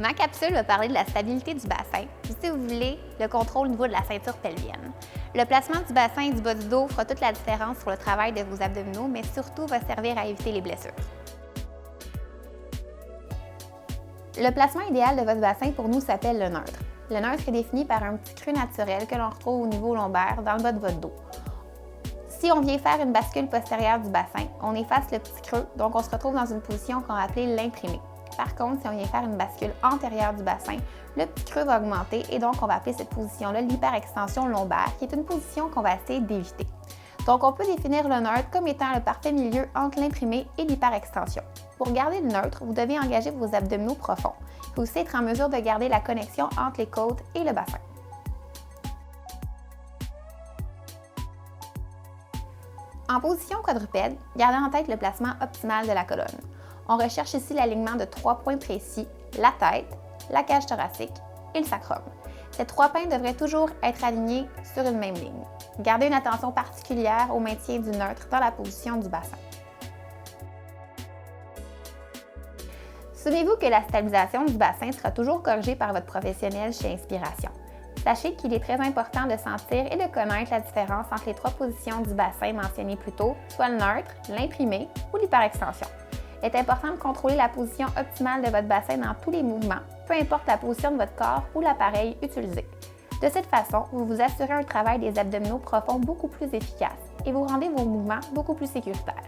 Ma capsule va parler de la stabilité du bassin, puis si vous voulez, le contrôle au niveau de la ceinture pelvienne. Le placement du bassin et du bas du dos fera toute la différence pour le travail de vos abdominaux, mais surtout va servir à éviter les blessures. Le placement idéal de votre bassin pour nous s'appelle le neutre. Le neutre est défini par un petit creux naturel que l'on retrouve au niveau lombaire dans le bas de votre dos. Si on vient faire une bascule postérieure du bassin, on efface le petit creux, donc on se retrouve dans une position qu'on va appeler l'imprimé. Par contre, si on vient faire une bascule antérieure du bassin, le petit creux va augmenter et donc on va appeler cette position-là l'hyperextension lombaire, qui est une position qu'on va essayer d'éviter. Donc on peut définir le neutre comme étant le parfait milieu entre l'imprimé et l'hyperextension. Pour garder le neutre, vous devez engager vos abdominaux profonds. Il faut aussi être en mesure de garder la connexion entre les côtes et le bassin. En position quadrupède, gardez en tête le placement optimal de la colonne. On recherche ici l'alignement de 3 points précis, la tête, la cage thoracique et le sacrum. Ces 3 points devraient toujours être alignés sur une même ligne. Gardez une attention particulière au maintien du neutre dans la position du bassin. Souvenez-vous que la stabilisation du bassin sera toujours corrigée par votre professionnel chez Inspiration. Sachez qu'il est très important de sentir et de connaître la différence entre les 3 positions du bassin mentionnées plus tôt, soit le neutre, l'imprimé ou l'hyperextension. Il est important de contrôler la position optimale de votre bassin dans tous les mouvements, peu importe la position de votre corps ou l'appareil utilisé. De cette façon, vous vous assurez un travail des abdominaux profonds beaucoup plus efficace et vous rendez vos mouvements beaucoup plus sécuritaires.